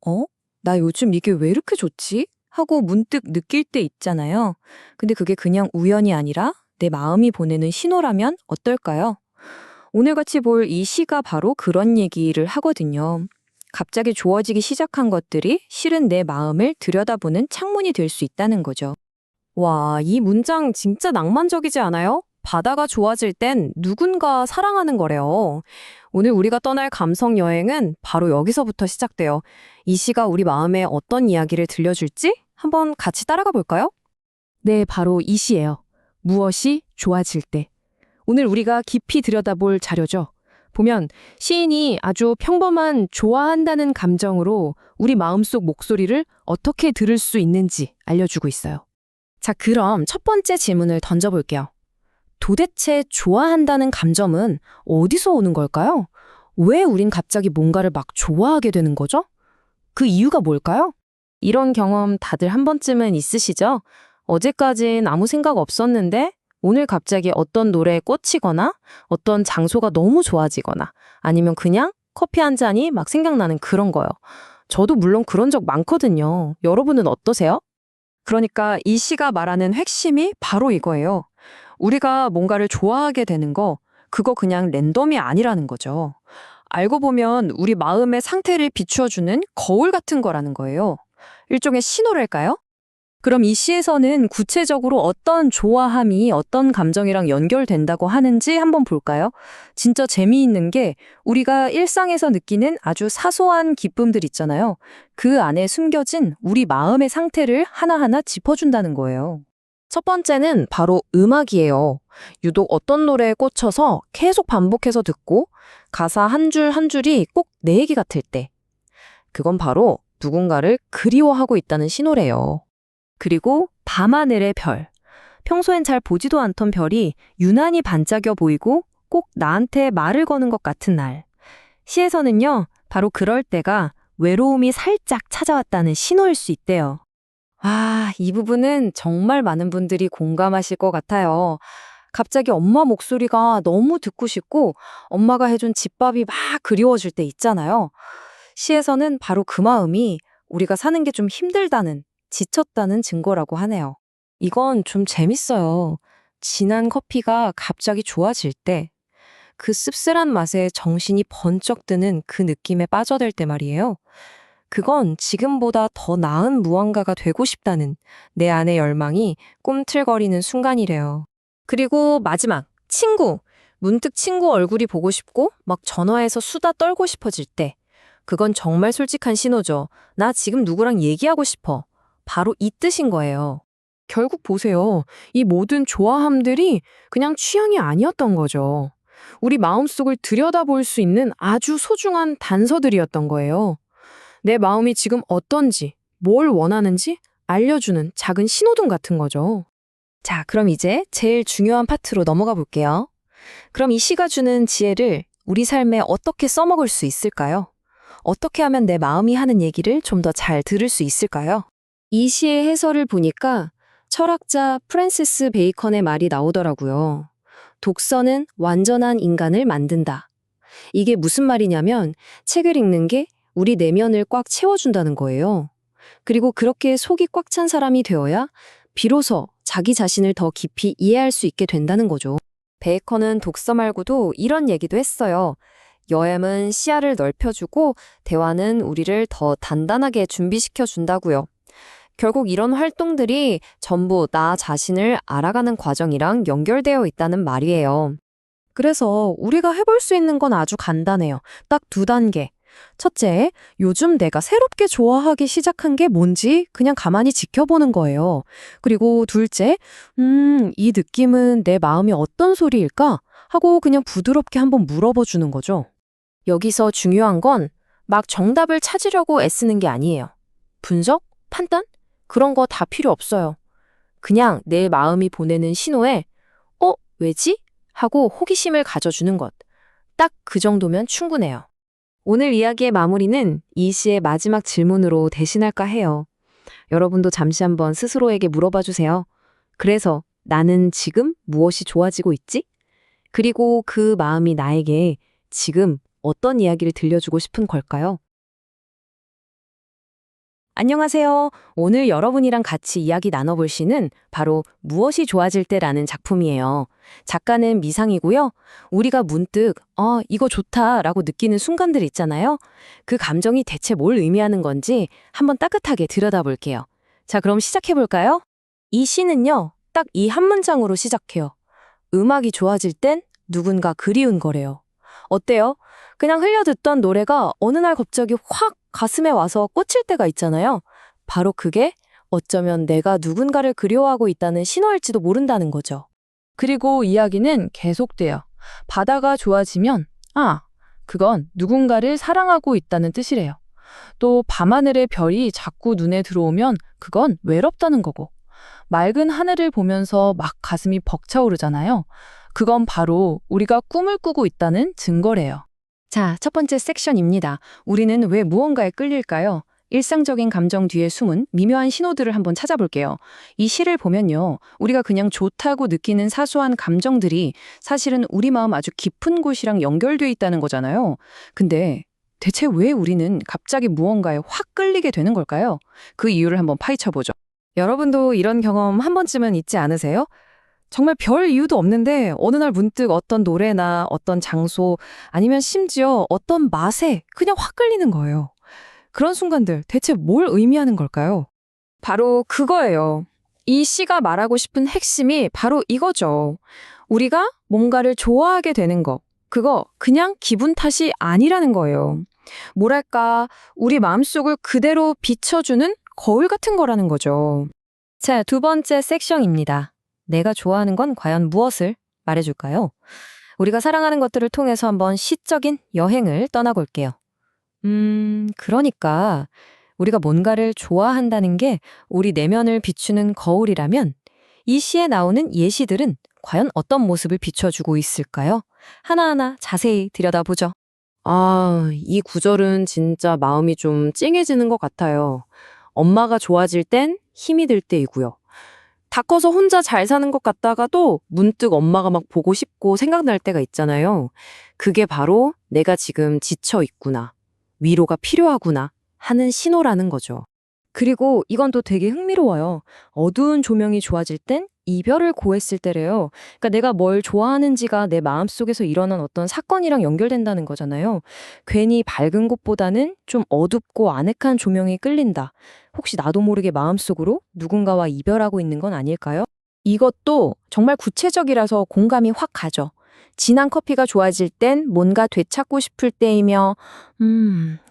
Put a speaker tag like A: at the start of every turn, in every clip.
A: 어? 나 요즘 이게 왜 이렇게 좋지? 하고 문득 느낄 때 있잖아요. 근데 그게 그냥 우연이 아니라 내 마음이 보내는 신호라면 어떨까요? 오늘 같이 볼 이 시가 바로 그런 얘기를 하거든요. 갑자기 좋아지기 시작한 것들이 실은 내 마음을 들여다보는 창문이 될 수 있다는 거죠.
B: 와, 이 문장 진짜 낭만적이지 않아요? 바다가 좋아질 땐 누군가 사랑하는 거래요. 오늘 우리가 떠날 감성 여행은 바로 여기서부터 시작돼요. 이 시가 우리 마음에 어떤 이야기를 들려줄지 한번 같이 따라가 볼까요? 네, 바로 이 시예요. 무엇이 좋아질 때. 오늘 우리가 깊이 들여다볼 자료죠. 보면 시인이 아주 평범한 좋아한다는 감정으로 우리 마음속 목소리를 어떻게 들을 수 있는지 알려주고 있어요. 자, 그럼 첫 번째 질문을 던져볼게요. 도대체 좋아한다는 감정은 어디서 오는 걸까요? 왜 우린 갑자기 뭔가를 막 좋아하게 되는 거죠? 그 이유가 뭘까요? 이런 경험 다들 한 번쯤은 있으시죠? 어제까진 아무 생각 없었는데 오늘 갑자기 어떤 노래에 꽂히거나 어떤 장소가 너무 좋아지거나 아니면 그냥 커피 한 잔이 막 생각나는 그런 거요. 저도 물론 그런 적 많거든요. 여러분은 어떠세요?
A: 그러니까 이 시가 말하는 핵심이 바로 이거예요. 우리가 뭔가를 좋아하게 되는 거, 그거 그냥 랜덤이 아니라는 거죠. 알고 보면 우리 마음의 상태를 비추어주는 거울 같은 거라는 거예요. 일종의 신호랄까요? 그럼 이 시에서는 구체적으로 어떤 좋아함이 어떤 감정이랑 연결된다고 하는지 한번 볼까요? 진짜 재미있는 게 우리가 일상에서 느끼는 아주 사소한 기쁨들 있잖아요. 그 안에 숨겨진 우리 마음의 상태를 하나하나 짚어준다는 거예요.
B: 첫 번째는 바로 음악이에요. 유독 어떤 노래에 꽂혀서 계속 반복해서 듣고 가사 한 줄 한 줄이 꼭 내 얘기 같을 때. 그건 바로 누군가를 그리워하고 있다는 신호래요. 그리고 밤하늘의 별. 평소엔 잘 보지도 않던 별이 유난히 반짝여 보이고 꼭 나한테 말을 거는 것 같은 날. 시에서는요, 바로 그럴 때가 외로움이 살짝 찾아왔다는 신호일 수 있대요.
A: 아, 이 부분은 정말 많은 분들이 공감하실 것 같아요. 갑자기 엄마 목소리가 너무 듣고 싶고 엄마가 해준 집밥이 막 그리워질 때 있잖아요. 시에서는 바로 그 마음이 우리가 사는 게 좀 힘들다는, 지쳤다는 증거라고 하네요.
B: 이건 좀 재밌어요. 진한 커피가 갑자기 좋아질 때, 그 씁쓸한 맛에 정신이 번쩍 드는 그 느낌에 빠져들 때 말이에요. 그건 지금보다 더 나은 무언가가 되고 싶다는 내 안의 열망이 꿈틀거리는 순간이래요. 그리고 마지막, 친구. 문득 친구 얼굴이 보고 싶고 막 전화해서 수다 떨고 싶어질 때. 그건 정말 솔직한 신호죠. 나 지금 누구랑 얘기하고 싶어. 바로 이 뜻인 거예요. 결국 보세요. 이 모든 좋아함들이 그냥 취향이 아니었던 거죠. 우리 마음속을 들여다볼 수 있는 아주 소중한 단서들이었던 거예요. 내 마음이 지금 어떤지, 뭘 원하는지 알려주는 작은 신호등 같은 거죠. 자, 그럼 이제 제일 중요한 파트로 넘어가 볼게요. 그럼 이 시가 주는 지혜를 우리 삶에 어떻게 써먹을 수 있을까요? 어떻게 하면 내 마음이 하는 얘기를 좀 더 잘 들을 수 있을까요? 이 시의 해설을 보니까 철학자 프랜시스 베이컨의 말이 나오더라고요. 독서는 완전한 인간을 만든다. 이게 무슨 말이냐면 책을 읽는 게 우리 내면을 꽉 채워준다는 거예요. 그리고 그렇게 속이 꽉 찬 사람이 되어야 비로소 자기 자신을 더 깊이 이해할 수 있게 된다는 거죠. 베이컨은 독서 말고도 이런 얘기도 했어요. 여행은 시야를 넓혀주고 대화는 우리를 더 단단하게 준비시켜 준다고요. 결국 이런 활동들이 전부 나 자신을 알아가는 과정이랑 연결되어 있다는 말이에요. 그래서 우리가 해볼 수 있는 건 아주 간단해요. 딱 두 단계. 첫째, 요즘 내가 새롭게 좋아하기 시작한 게 뭔지 그냥 가만히 지켜보는 거예요. 그리고 둘째, 이 느낌은 내 마음이 어떤 소리일까? 하고 그냥 부드럽게 한번 물어봐 주는 거죠. 여기서 중요한 건 막 정답을 찾으려고 애쓰는 게 아니에요. 분석? 판단? 그런 거 다 필요 없어요. 그냥 내 마음이 보내는 신호에 왜지? 하고 호기심을 가져주는 것. 딱 그 정도면 충분해요. 오늘 이야기의 마무리는 이 시의 마지막 질문으로 대신할까 해요. 여러분도 잠시 한번 스스로에게 물어봐 주세요. 그래서 나는 지금 무엇이 좋아지고 있지? 그리고 그 마음이 나에게 지금 어떤 이야기를 들려주고 싶은 걸까요? 안녕하세요. 오늘 여러분이랑 같이 이야기 나눠볼 시는 바로 무엇이 좋아질 때라는 작품이에요. 작가는 미상이고요. 우리가 문득 이거 좋다라고 느끼는 순간들 있잖아요. 그 감정이 대체 뭘 의미하는 건지 한번 따뜻하게 들여다볼게요. 자, 그럼 시작해볼까요? 이 시는요, 딱 이 한 문장으로 시작해요. 음악이 좋아질 땐 누군가 그리운 거래요. 어때요? 그냥 흘려듣던 노래가 어느 날 갑자기 확 가슴에 와서 꽂힐 때가 있잖아요. 바로 그게 어쩌면 내가 누군가를 그리워하고 있다는 신호일지도 모른다는 거죠.
C: 그리고 이야기는 계속돼요. 바다가 좋아지면, 그건 누군가를 사랑하고 있다는 뜻이래요. 또 밤하늘의 별이 자꾸 눈에 들어오면 그건 외롭다는 거고. 맑은 하늘을 보면서 막 가슴이 벅차오르잖아요. 그건 바로 우리가 꿈을 꾸고 있다는 증거래요.
A: 자, 첫 번째 섹션입니다. 우리는 왜 무언가에 끌릴까요? 일상적인 감정 뒤에 숨은 미묘한 신호들을 한번 찾아볼게요. 이 시를 보면요. 우리가 그냥 좋다고 느끼는 사소한 감정들이 사실은 우리 마음 아주 깊은 곳이랑 연결돼 있다는 거잖아요. 근데 대체 왜 우리는 갑자기 무언가에 확 끌리게 되는 걸까요? 그 이유를 한번 파헤쳐보죠. 여러분도 이런 경험 한 번쯤은 있지 않으세요? 정말 별 이유도 없는데 어느 날 문득 어떤 노래나 어떤 장소 아니면 심지어 어떤 맛에 그냥 확 끌리는 거예요. 그런 순간들 대체 뭘 의미하는 걸까요? 바로 그거예요. 이 시가 말하고 싶은 핵심이 바로 이거죠. 우리가 뭔가를 좋아하게 되는 거. 그거 그냥 기분 탓이 아니라는 거예요. 뭐랄까, 우리 마음속을 그대로 비춰주는 거울 같은 거라는 거죠.
B: 자, 두 번째 섹션입니다. 내가 좋아하는 건 과연 무엇을 말해줄까요? 우리가 사랑하는 것들을 통해서 한번 시적인 여행을 떠나볼게요. 그러니까 우리가 뭔가를 좋아한다는 게 우리 내면을 비추는 거울이라면 이 시에 나오는 예시들은 과연 어떤 모습을 비춰주고 있을까요? 하나하나 자세히 들여다보죠.
D: 이 구절은 진짜 마음이 좀 찡해지는 것 같아요. 엄마가 좋아질 땐 힘이 들 때이고요. 다 커서 혼자 잘 사는 것 같다가도 문득 엄마가 막 보고 싶고 생각날 때가 있잖아요. 그게 바로 내가 지금 지쳐 있구나, 위로가 필요하구나 하는 신호라는 거죠.
B: 그리고 이건 또 되게 흥미로워요. 어두운 조명이 좋아질 땐 이별을 고했을 때래요. 그러니까 내가 뭘 좋아하는지가 내 마음속에서 일어난 어떤 사건이랑 연결된다는 거잖아요. 괜히 밝은 곳보다는 좀 어둡고 아늑한 조명이 끌린다. 혹시 나도 모르게 마음속으로 누군가와 이별하고 있는 건 아닐까요?
A: 이것도 정말 구체적이라서 공감이 확 가죠. 진한 커피가 좋아질 땐 뭔가 되찾고 싶을 때이며,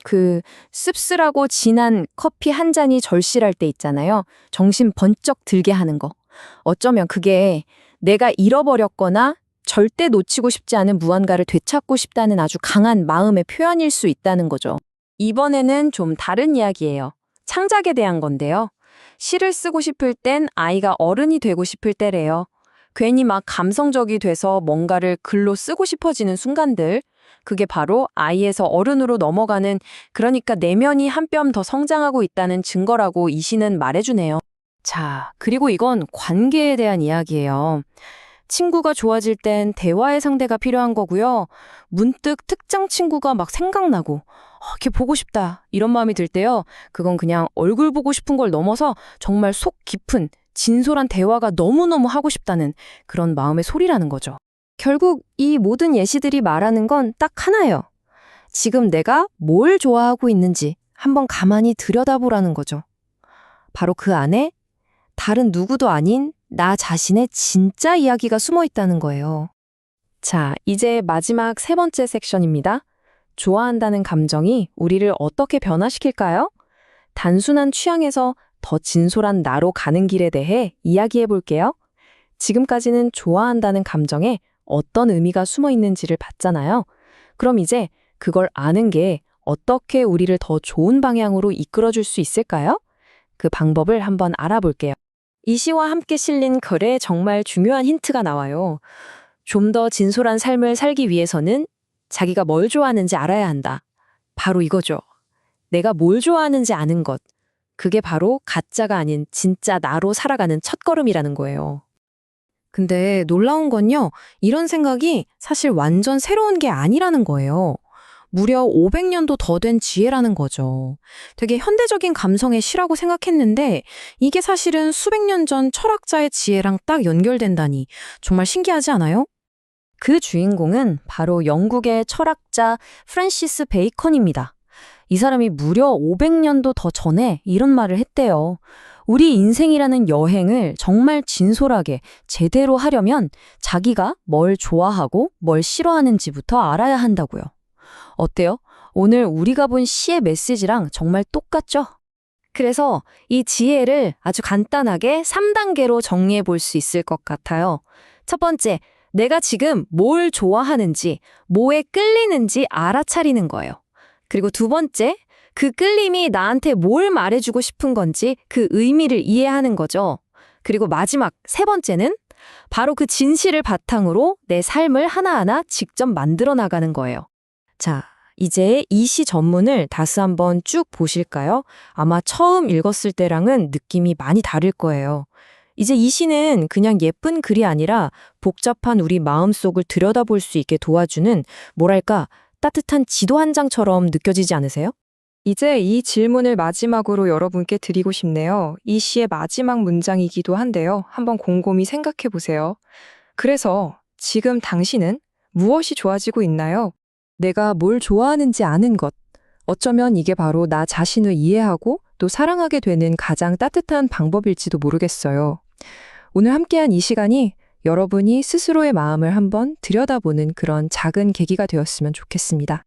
A: 그 씁쓸하고 진한 커피 한 잔이 절실할 때 있잖아요. 정신 번쩍 들게 하는 거. 어쩌면 그게 내가 잃어버렸거나 절대 놓치고 싶지 않은 무언가를 되찾고 싶다는 아주 강한 마음의 표현일 수 있다는 거죠. 이번에는 좀 다른 이야기예요. 창작에 대한 건데요. 시를 쓰고 싶을 땐 아이가 어른이 되고 싶을 때래요. 괜히 막 감성적이 돼서 뭔가를 글로 쓰고 싶어지는 순간들. 그게 바로 아이에서 어른으로 넘어가는, 그러니까 내면이 한 뼘 더 성장하고 있다는 증거라고 이 시는 말해주네요. 자, 그리고 이건 관계에 대한 이야기예요. 친구가 좋아질 땐 대화의 상대가 필요한 거고요. 문득 특정 친구가 막 생각나고 걔 보고 싶다 이런 마음이 들 때요. 그건 그냥 얼굴 보고 싶은 걸 넘어서 정말 속 깊은 진솔한 대화가 너무너무 하고 싶다는 그런 마음의 소리라는 거죠. 결국 이 모든 예시들이 말하는 건 딱 하나예요. 지금 내가 뭘 좋아하고 있는지 한번 가만히 들여다보라는 거죠. 바로 그 안에 다른 누구도 아닌 나 자신의 진짜 이야기가 숨어 있다는 거예요. 자, 이제 마지막 세 번째 섹션입니다. 좋아한다는 감정이 우리를 어떻게 변화시킬까요? 단순한 취향에서 더 진솔한 나로 가는 길에 대해 이야기해 볼게요. 지금까지는 좋아한다는 감정에 어떤 의미가 숨어 있는지를 봤잖아요. 그럼 이제 그걸 아는 게 어떻게 우리를 더 좋은 방향으로 이끌어줄 수 있을까요? 그 방법을 한번 알아볼게요. 이 시와 함께 실린 글에 정말 중요한 힌트가 나와요. 좀 더 진솔한 삶을 살기 위해서는 자기가 뭘 좋아하는지 알아야 한다. 바로 이거죠. 내가 뭘 좋아하는지 아는 것. 그게 바로 가짜가 아닌 진짜 나로 살아가는 첫걸음이라는 거예요. 근데 놀라운 건요, 이런 생각이 사실 완전 새로운 게 아니라는 거예요.
B: 무려 500년도 더 된 지혜라는 거죠. 되게 현대적인 감성의 시라고 생각했는데 이게 사실은 수백 년 전 철학자의 지혜랑 딱 연결된다니 정말 신기하지 않아요?
A: 그 주인공은 바로 영국의 철학자 프랜시스 베이컨입니다. 이 사람이 무려 500년도 더 전에 이런 말을 했대요. 우리 인생이라는 여행을 정말 진솔하게 제대로 하려면 자기가 뭘 좋아하고 뭘 싫어하는지부터 알아야 한다고요. 어때요? 오늘 우리가 본 시의 메시지랑 정말 똑같죠? 그래서 이 지혜를 아주 간단하게 3단계로 정리해 볼 수 있을 것 같아요. 첫 번째, 내가 지금 뭘 좋아하는지, 뭐에 끌리는지 알아차리는 거예요. 그리고 두 번째, 그 끌림이 나한테 뭘 말해주고 싶은 건지 그 의미를 이해하는 거죠. 그리고 마지막 세 번째는 바로 그 진실을 바탕으로 내 삶을 하나하나 직접 만들어 나가는 거예요. 자, 이제 이 시 전문을 다시 한번 쭉 보실까요? 아마 처음 읽었을 때랑은 느낌이 많이 다를 거예요. 이제 이 시는 그냥 예쁜 글이 아니라 복잡한 우리 마음속을 들여다볼 수 있게 도와주는 뭐랄까 따뜻한 지도 한 장처럼 느껴지지 않으세요?
E: 이제 이 질문을 마지막으로 여러분께 드리고 싶네요. 이 시의 마지막 문장이기도 한데요. 한번 곰곰이 생각해 보세요. 그래서 지금 당신은 무엇이 좋아지고 있나요? 내가 뭘 좋아하는지 아는 것. 어쩌면 이게 바로 나 자신을 이해하고 또 사랑하게 되는 가장 따뜻한 방법일지도 모르겠어요. 오늘 함께한 이 시간이 여러분이 스스로의 마음을 한번 들여다보는 그런 작은 계기가 되었으면 좋겠습니다.